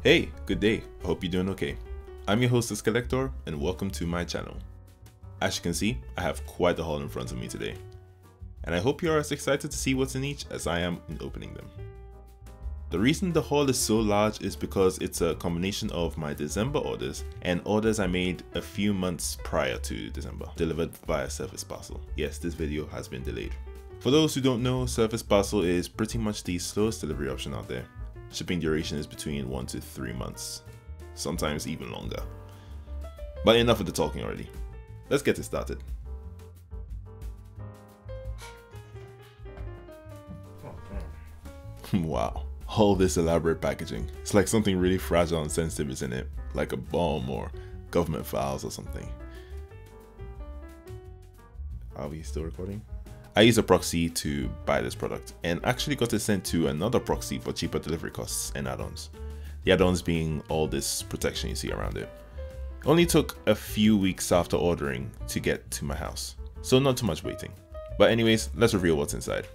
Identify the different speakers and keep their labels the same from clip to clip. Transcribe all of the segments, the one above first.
Speaker 1: Hey, good day. I hope you're doing okay. I'm your host, Collector, and welcome to my channel. As you can see, I have quite the haul in front of me today, and I hope you're as excited to see what's in each as I am in opening them. The reason the haul is so large is because it's a combination of my December orders and orders I made a few months prior to December, delivered via Surface Parcel. Yes, this video has been delayed. For those who don't know, Surface Parcel is pretty much the slowest delivery option out there. Shipping duration is between 1 to 3 months, sometimes even longer. But enough of the talking already. Let's get this started. Wow, all this elaborate packaging. It's like something really fragile and sensitive is in it, like a bomb or government files or something. Are we still recording? I used a proxy to buy this product and actually got it sent to another proxy for cheaper delivery costs and add-ons. The add-ons being all this protection you see around it. Only took a few weeks after ordering to get to my house, so not too much waiting. But anyways, let's reveal what's inside.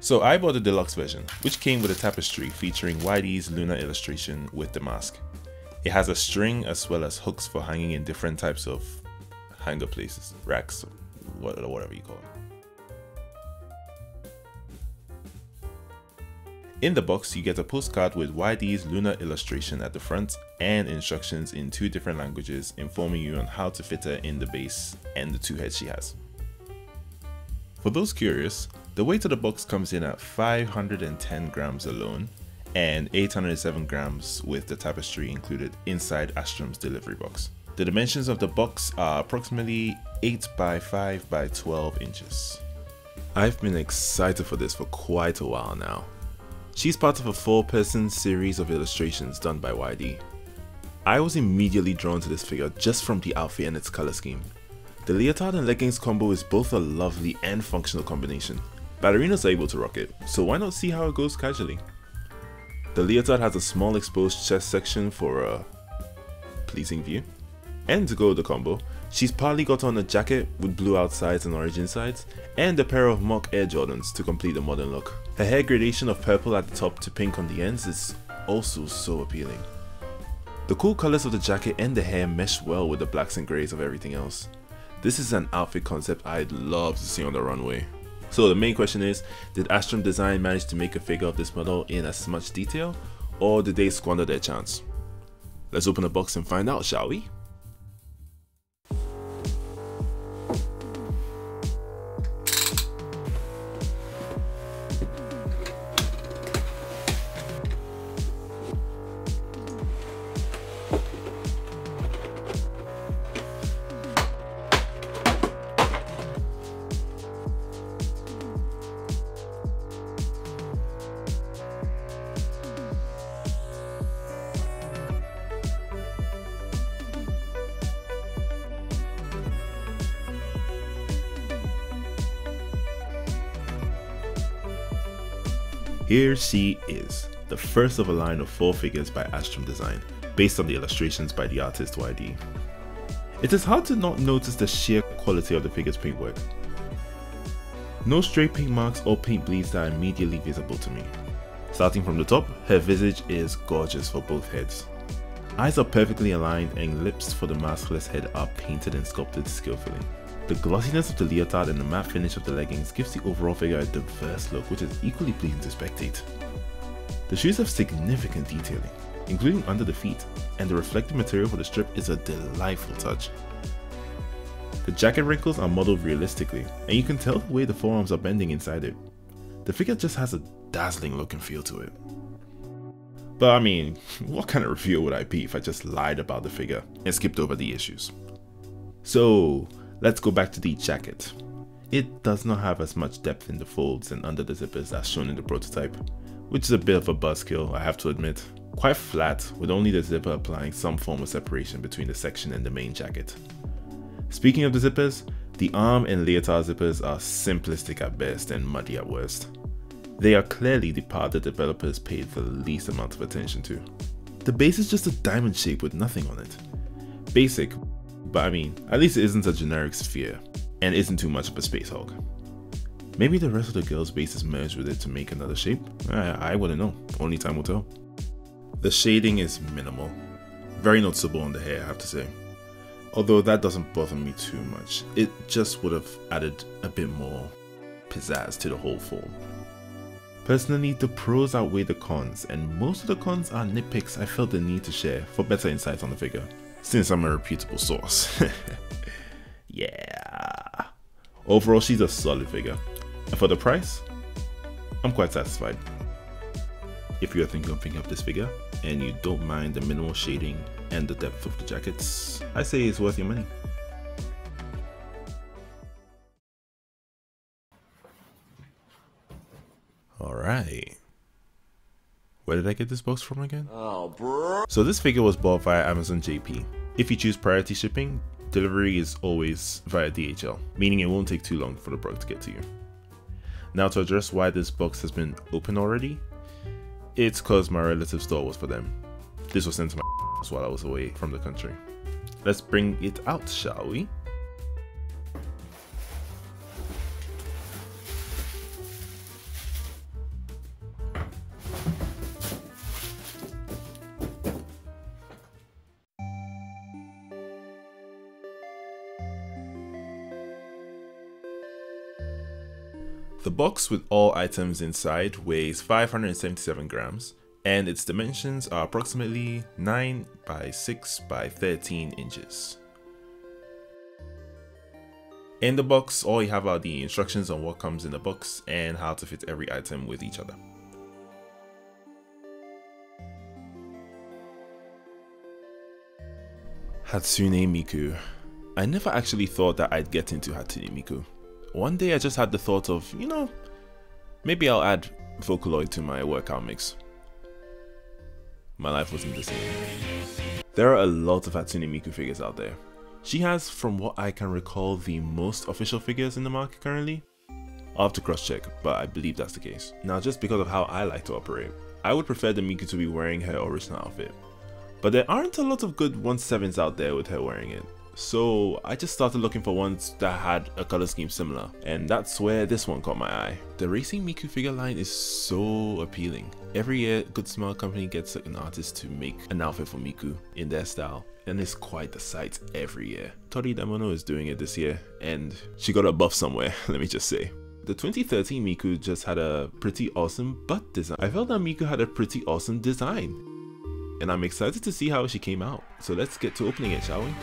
Speaker 1: So I bought the deluxe version, which came with a tapestry featuring YD's lunar illustration with the mask. It has a string as well as hooks for hanging in different types of hanger places, racks, whatever you call it. In the box, you get a postcard with YD's lunar illustration at the front and instructions in 2 different languages informing you on how to fit her in the base and the 2 heads she has. For those curious, the weight of the box comes in at 510 grams alone and 807 grams with the tapestry included inside Astrom's delivery box. The dimensions of the box are approximately 8 by 5 by 12 inches. I've been excited for this for quite a while now. She's part of a 4-person series of illustrations done by YD. I was immediately drawn to this figure just from the outfit and its color scheme. The leotard and leggings combo is both a lovely and functional combination. Ballerinas are able to rock it, so why not see how it goes casually? The leotard has a small exposed chest section for a pleasing view. And to go with the combo, she's partly got on a jacket with blue outsides and orange insides, and a pair of mock Air Jordans to complete the modern look. Her hair gradation of purple at the top to pink on the ends is also so appealing. The cool colors of the jacket and the hair mesh well with the blacks and greys of everything else. This is an outfit concept I'd love to see on the runway. So the main question is, did Astrom Design manage to make a figure of this model in as much detail, or did they squander their chance? Let's open the box and find out, shall we? Here she is, the first of a line of 4 figures by Astrom Design, based on the illustrations by the artist YD. It is hard to not notice the sheer quality of the figure's paintwork. No stray paint marks or paint bleeds that are immediately visible to me. Starting from the top, her visage is gorgeous for both heads. Eyes are perfectly aligned and lips for the maskless head are painted and sculpted skillfully. The glossiness of the leotard and the matte finish of the leggings gives the overall figure a diverse look which is equally pleasing to spectate. The shoes have significant detailing, including under the feet, and the reflective material for the strip is a delightful touch. The jacket wrinkles are modeled realistically, and you can tell the way the forearms are bending inside it. The figure just has a dazzling look and feel to it. But I mean, what kind of reviewer would I be if I just lied about the figure and skipped over the issues? So let's go back to the jacket. It does not have as much depth in the folds and under the zippers as shown in the prototype, which is a bit of a buzzkill, I have to admit. Quite flat, with only the zipper applying some form of separation between the section and the main jacket. Speaking of the zippers, the arm and leotard zippers are simplistic at best and muddy at worst. They are clearly the part the developers paid the least amount of attention to. The base is just a diamond shape with nothing on it. Basic, but I mean, at least it isn't a generic sphere, and isn't too much of a space hog. Maybe the rest of the girl's base is merged with it to make another shape? I wouldn't know, only time will tell. The shading is minimal, very noticeable on the hair I have to say. Although that doesn't bother me too much, it just would have added a bit more pizzazz to the whole form. Personally, the pros outweigh the cons, and most of the cons are nitpicks I felt the need to share for better insight on the figure, since I'm a reputable source. Yeah. Overall, she's a solid figure, and for the price, I'm quite satisfied. If you are thinking of picking up this figure, and you don't mind the minimal shading and the depth of the jackets, I say it's worth your money. Alright. Where did I get this box from again? Oh, bro. So this figure was bought via Amazon JP. If you choose priority shipping, delivery is always via DHL, meaning it won't take too long for the product to get to you. Now to address why this box has been open already, it's cause my relative's store was for them. This was sent to my while I was away from the country. Let's bring it out, shall we? The box with all items inside weighs 577 grams and its dimensions are approximately 9 by 6 by 13 inches. In the box, all you have are the instructions on what comes in the box and how to fit every item with each other. Hatsune Miku. I never actually thought that I'd get into Hatsune Miku. One day I just had the thought of, you know, maybe I'll add Vocaloid to my workout mix. My life wasn't the same. There are a lot of Hatsune Miku figures out there. She has, from what I can recall, the most official figures in the market currently. I'll have to cross check, but I believe that's the case. Now just because of how I like to operate, I would prefer the Miku to be wearing her original outfit. But there aren't a lot of good 1/7s out there with her wearing it. So I just started looking for ones that had a color scheme similar, and that's where this one caught my eye. The Racing Miku figure line is so appealing. Every year, Good Smile Company gets an artist to make an outfit for Miku in their style, and it's quite the sight every year. Tori Damono is doing it this year, and she got a buff somewhere, let me just say. The 2013 Miku just had a pretty awesome butt design. I felt that Miku had a pretty awesome design, and I'm excited to see how she came out. So let's get to opening it, shall we?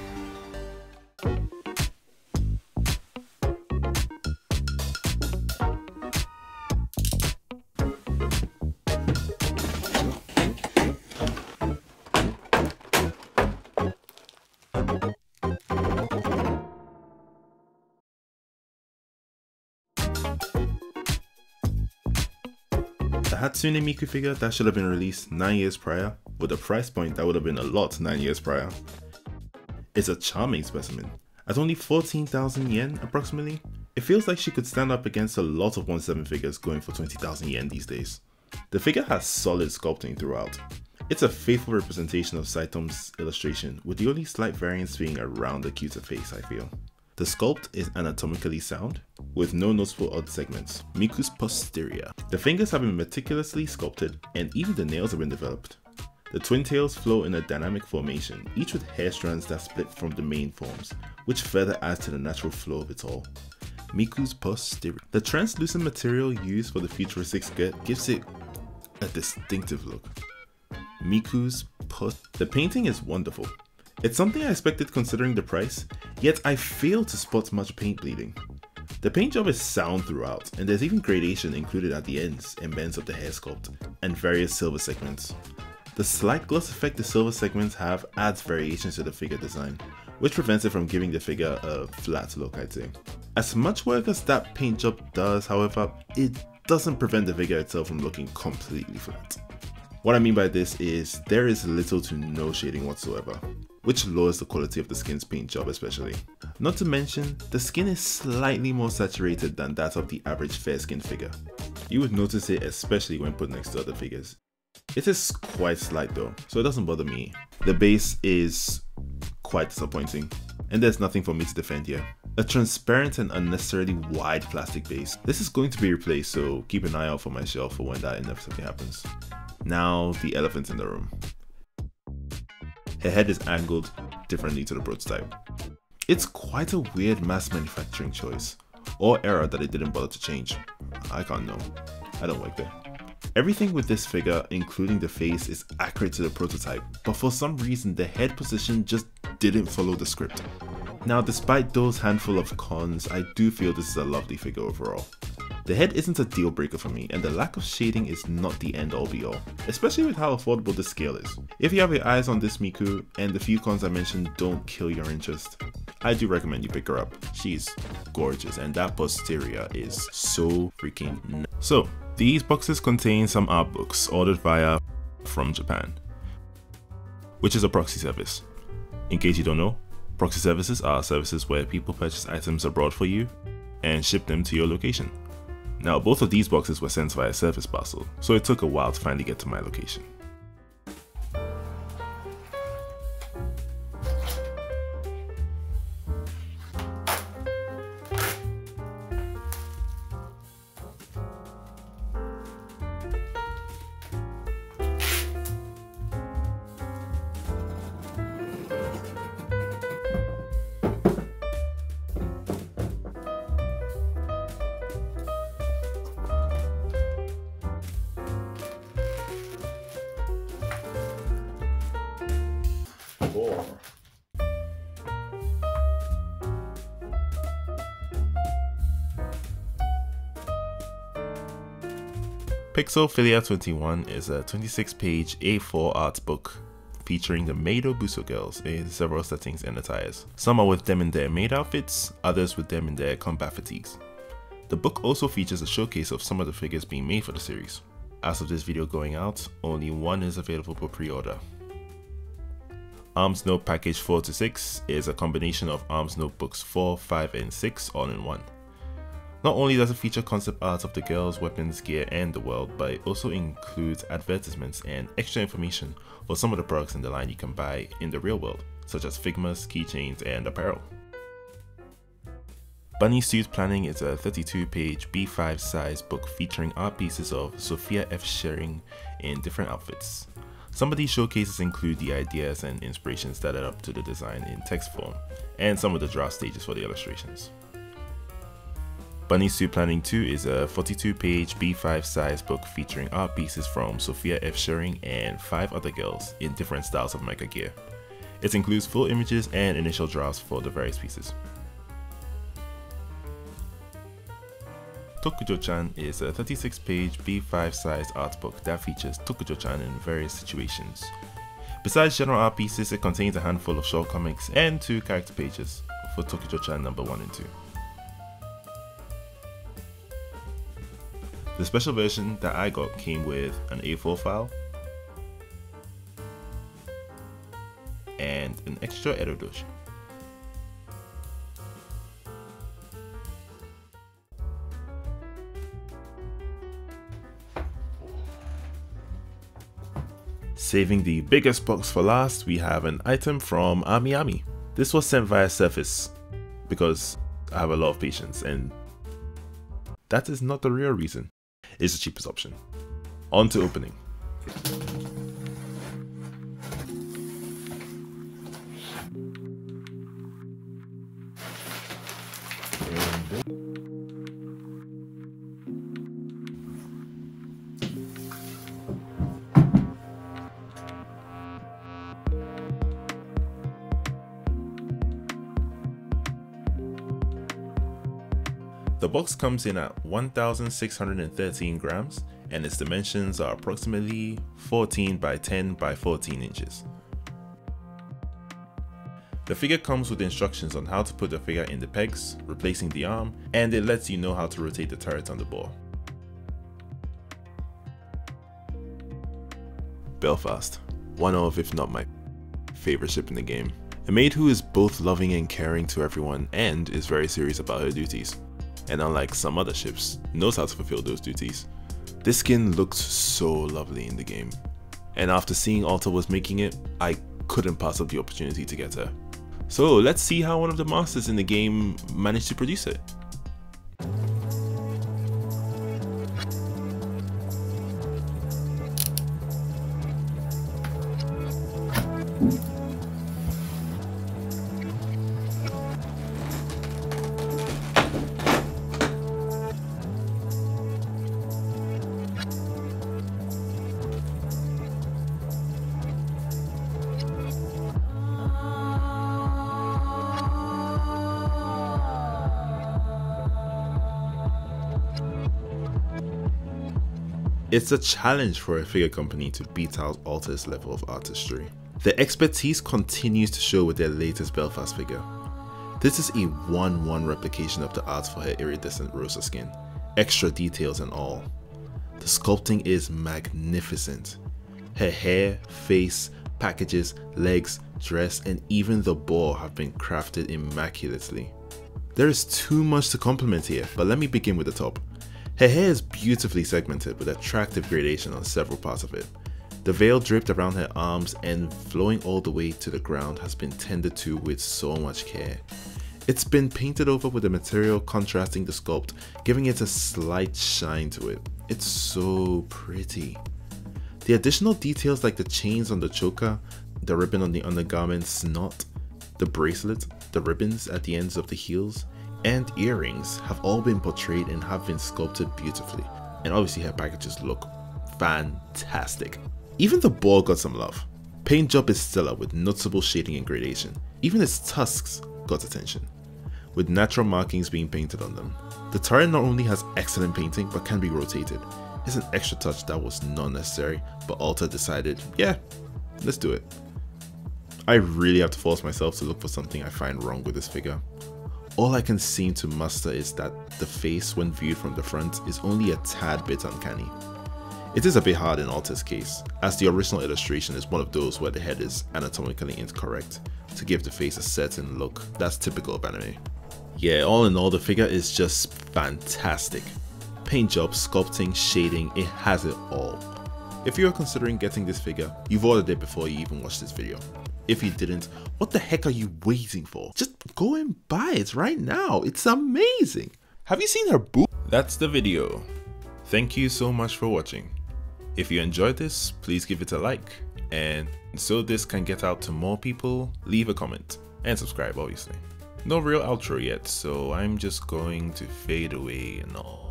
Speaker 1: The Hatsune Miku figure that should have been released 9 years prior, with a price point that would have been a lot 9 years prior. It's a charming specimen. At only 14,000 yen approximately, it feels like she could stand up against a lot of 1/7 figures going for 20,000 yen these days. The figure has solid sculpting throughout. It's a faithful representation of Saito's illustration, with the only slight variance being around the cuter face, I feel. The sculpt is anatomically sound, with no noticeable odd segments. Miku's posterior. The fingers have been meticulously sculpted, and even the nails have been developed. The twin tails flow in a dynamic formation, each with hair strands that split from the main forms, which further adds to the natural flow of it all. Miku's posterior. The translucent material used for the futuristic skirt gives it a distinctive look. Miku's The painting is wonderful. It's something I expected considering the price, yet I fail to spot much paint bleeding. The paint job is sound throughout, and there's even gradation included at the ends and bends of the hair sculpt, and various silver segments. The slight gloss effect the silver segments have adds variations to the figure design, which prevents it from giving the figure a flat look, I'd say. As much work as that paint job does, however, it doesn't prevent the figure itself from looking completely flat. What I mean by this is there is little to no shading whatsoever, which lowers the quality of the skin's paint job especially. Not to mention, the skin is slightly more saturated than that of the average fair skinned figure. You would notice it especially when put next to other figures. It is quite slight though, so it doesn't bother me. The base is quite disappointing, and there's nothing for me to defend here. A transparent and unnecessarily wide plastic base. This is going to be replaced, so keep an eye out for my shelf for when that inevitably happens. Now, the elephant in the room. Her head is angled differently to the prototype. It's quite a weird mass manufacturing choice, or error that they didn't bother to change. I can't know. I don't work there. Everything with this figure, including the face, is accurate to the prototype, but for some reason the head position just didn't follow the script. Now, despite those handful of cons, I do feel this is a lovely figure overall. The head isn't a deal breaker for me, and the lack of shading is not the end all be all, especially with how affordable this scale is. If you have your eyes on this Miku, and the few cons I mentioned don't kill your interest, I do recommend you pick her up. She's gorgeous, and that posterior is so freaking nice. So, these boxes contain some art books ordered via from Japan, which is a proxy service. In case you don't know, proxy services are services where people purchase items abroad for you and ship them to your location. Now, both of these boxes were sent via service parcel, so it took a while to finally get to my location. Pixelphilia 21 is a 26-page A4 art book featuring the Meido Buso girls in several settings and attires. Some are with them in their maid outfits, others with them in their combat fatigues. The book also features a showcase of some of the figures being made for the series. As of this video going out, only one is available for pre-order. Arms Note Package 4 to 6 is a combination of Arms Note books 4, 5, and 6 all in one. Not only does it feature concept art of the girls, weapons, gear, and the world, but it also includes advertisements and extra information for some of the products in the line you can buy in the real world, such as Figmas, keychains, and apparel. Bunny Suit Planning is a 32-page B5 size book featuring art pieces of Sophia F. Schering in different outfits. Some of these showcases include the ideas and inspirations that led up to the design in text form, and some of the draft stages for the illustrations. Bunny Suit Planning 2 is a 42-page B5 size book featuring art pieces from Sophia F. Schering and 5 other girls in different styles of mecha gear. It includes full images and initial drafts for the various pieces. Tokujo-chan is a 36-page B5 sized art book that features Tokujo-chan in various situations. Besides general art pieces, it contains a handful of short comics and 2 character pages for Tokujo-chan number 1 and 2. The special version that I got came with an A4 file and an extra erodoshi. Saving the biggest box for last, we have an item from Ami. This was sent via Surface because I have a lot of patience, and that is not the real reason. It's the cheapest option. On to opening. The box comes in at 1,613 grams and its dimensions are approximately 14 by 10 by 14 inches. The figure comes with instructions on how to put the figure in the pegs, replacing the arm, and it lets you know how to rotate the turret on the ball. Belfast, one of, if not my favorite ship in the game. A maid who is both loving and caring to everyone and is very serious about her duties. And unlike some other ships, knows how to fulfill those duties. This skin looked so lovely in the game. And after seeing Alta was making it, I couldn't pass up the opportunity to get her. So let's see how one of the masters in the game managed to produce it. It's a challenge for a figure company to beat out Alta's level of artistry. Their expertise continues to show with their latest Belfast figure. This is a 1:1 replication of the art for her iridescent Rosa skin, extra details and all. The sculpting is magnificent. Her hair, face, packages, legs, dress, and even the ball have been crafted immaculately. There is too much to compliment here, but let me begin with the top. Her hair is beautifully segmented with attractive gradation on several parts of it. The veil draped around her arms and flowing all the way to the ground has been tended to with so much care. It's been painted over with a material contrasting the sculpt, giving it a slight shine to it. It's so pretty. The additional details like the chains on the choker, the ribbon on the undergarment's knot, the bracelet, the ribbons at the ends of the heels, and earrings have all been portrayed and have been sculpted beautifully, and obviously her packages look fantastic. Even the ball got some love. Paint job is stellar with noticeable shading and gradation. Even its tusks got attention, with natural markings being painted on them. The turret not only has excellent painting but can be rotated. It's an extra touch that was not necessary, but Alta decided, yeah, let's do it. I really have to force myself to look for something I find wrong with this figure. All I can seem to muster is that the face when viewed from the front is only a tad bit uncanny. It is a bit hard in Alta's case, as the original illustration is one of those where the head is anatomically incorrect to give the face a certain look that's typical of anime. Yeah, all in all, the figure is just fantastic. Paint job, sculpting, shading, it has it all. If you are considering getting this figure, you've ordered it before you even watched this video. If you didn't, what the heck are you waiting for? Just go and buy it right now. It's amazing. Have you seen her boob? That's the video. Thank you so much for watching. If you enjoyed this, please give it a like. And so this can get out to more people, leave a comment and subscribe obviously. No real outro yet, so I'm just going to fade away and all.